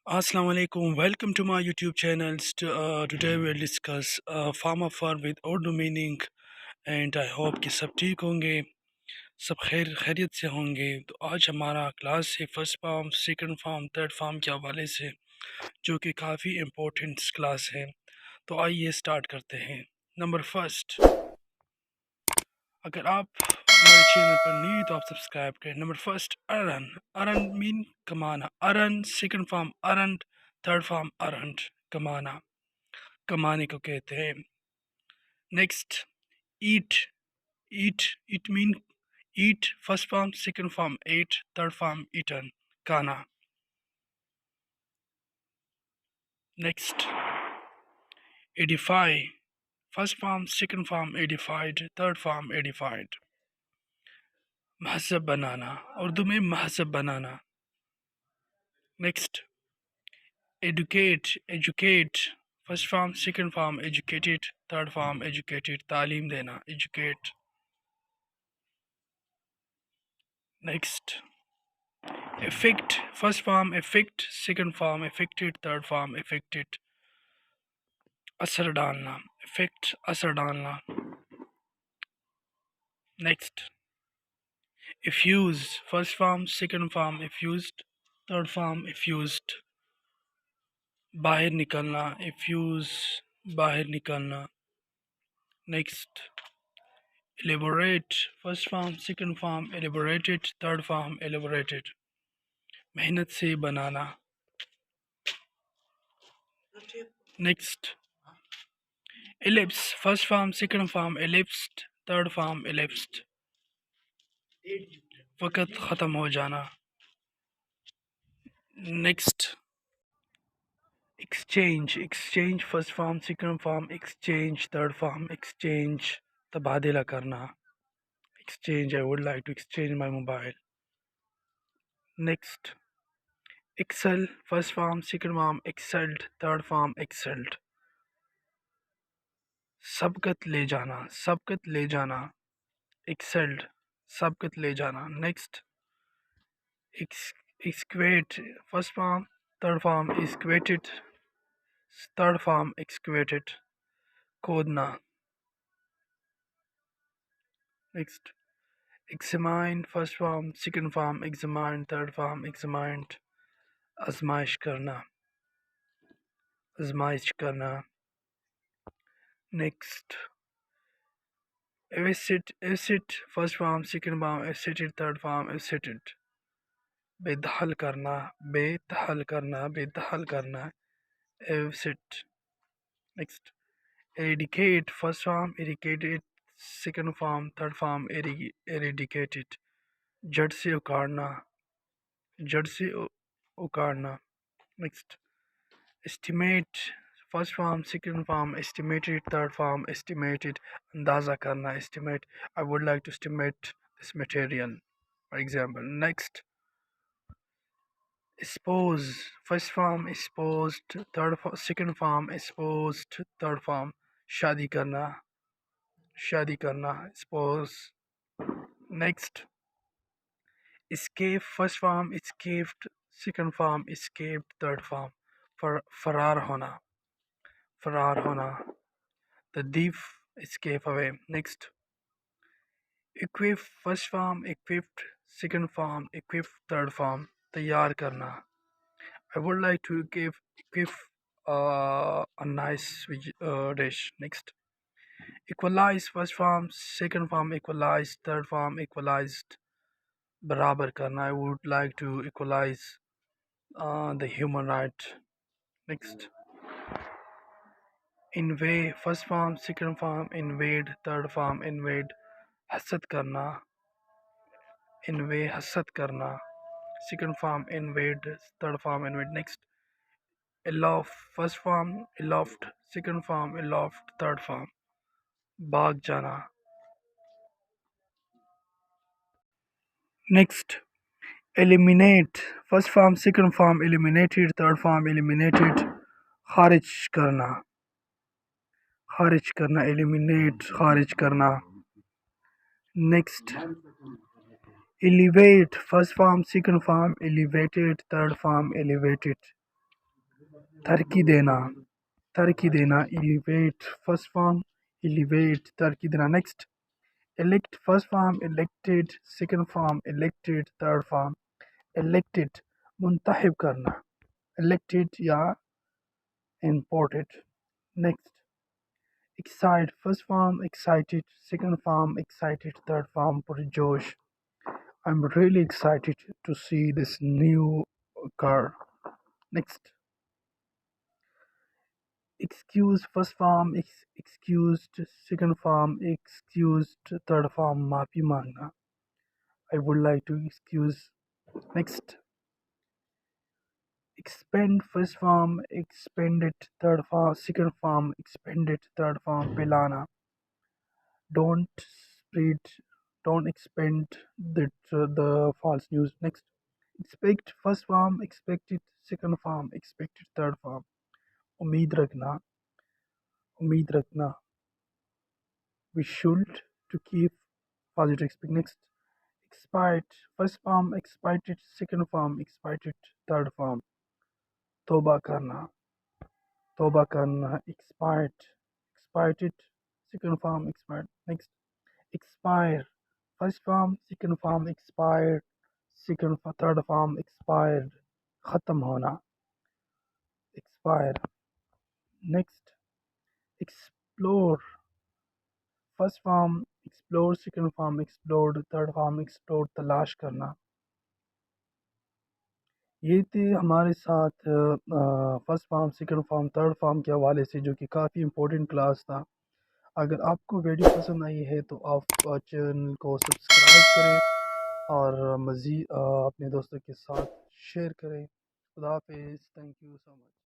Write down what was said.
Assalamu alaikum. Welcome to my YouTube channel. Today we'll discuss form of verb with Urdu meaning, and I hope कि सब ठीक होंगे, सब खैरियत से होंगे। तो आज हमारा क्लास है first form, second form, third form के हवाले से, जो कि काफ़ी इम्पोर्टेंट क्लास है। तो आइए स्टार्ट करते हैं। नंबर फर्स्ट, अगर आप हमारे चैनल पर नहीं तो आप सब्सक्राइब करें। नंबर फर्स्ट, अरन। अरन मीन कमाना। Earn second form earn, third form earnt, कमाना, कमाने को कहते हैं। Next, eat. Eat, it mean eat, first form second form ate, third form eaten, खाना। Next, edify, first form second form edified, third form edified, महजब बनाना, उर्दू में महजब बनाना। Next, educate. Educate, first form second form educated, third form educated, तालीम देना, educate. Next, effect, first form effect, second form effected, third form affected, असर डालना, effect, असर डालना। Next, effuse, first form second form effused, third form effused, बाहर निकलना, effuse, बाहर निकलना। Next, elaborate, first form second form elaborated, third form elaborated, मेहनत से बनाना। Next, ellipse, first form second form ellipsed, third form ellipsed, वक़्त ख़त्म हो जाना। Next, exchange. Exchange, first form second form exchange, third form exchange, तबादला करना, exchange, I would like to exchange my mobile. Next, Excel, first form second form excelled, third form excelled, सबकत ले जाना, सबकत ले जाना, एक्सेल्ड, सबकत ले जाना। Next, excavate, first form third form excavated, third form excavated, खोदना। Next, examine, first form second form examine, third form examined, आजमाइश करना, आजमाइश करना। Next, evict. Evict, first form second form evicted, third form evicted, बेदखल करना, बेदखल करना, बेदखल करना, evict. Next, eradicate, first form eradicated, second form third form eradicated, जड़ से उखाड़ना, जड़ से उखाड़ना। Next, estimate, first form second form estimated, third form estimated, अंदाज़ा करना, estimate, I would like to estimate this material, for example. Next, expose, first form exposed, second form exposed, third form शादी करना, शादी करना, expose. Next, escape, first form escaped, second form escaped, third form फरार होना, फरार होना, the thief escape away. Next, equip, first form equipped, second form equipped, third form तैयार करना, I would like to equip a nice dish. Next, equalize, first form second form equalized, third form equalized, बराबर करना, I would like to equalize the human right. Next, invade, first form second form invade, third form invade, हसद करना, invade, हसद करना, second form invade, third form invade. Next, elope, first form eloped, second form eloped, third form भाग जाना. Next, eliminate, first form second form eliminated, third form eliminated, खारिज करना, खारिज करना, eliminate, खारिज करना. Next, elevate, first form second form elevated, third form elevated, तरक्की देना, तरक्की देना, elevate first form, elevate तरक्की देना. Next, elect first form, elected second form, elected third form, elected मुंतखब करना, elected या imported. Next, excite first form, excited second form, excited third form, पुरजोश. I'm really excited to see this new car. Next, excuse first form, excused second form, excused third form, maafi mangna. I would like to excuse. Next, expend first form, expended third form, second form, expended third form, pelana. Don't spread, don't expend the false news. Next, expect first form, expected second form, expected third form. उम्मीद रखना, उम्मीद रखना. We should to keep positive expect. Next, expiate first form, expiated second form, expiated third form. तौबा करना, तौबा करना. Expiate, expiated second form, expired. Next, expire first form, second form, expired second third form, expired. खत्म होना, expire. Next, explore first form, explore second form, explored third form, explored तलाश करना. ये थे हमारे साथ first form, second form, third form के हवाले से, जो कि काफ़ी इम्पोर्टेंट क्लास था. अगर आपको वीडियो पसंद आई है तो आप चैनल को सब्सक्राइब करें और मज़ीद अपने दोस्तों के साथ शेयर करें. खुदा हाफिज़. Thank you so much.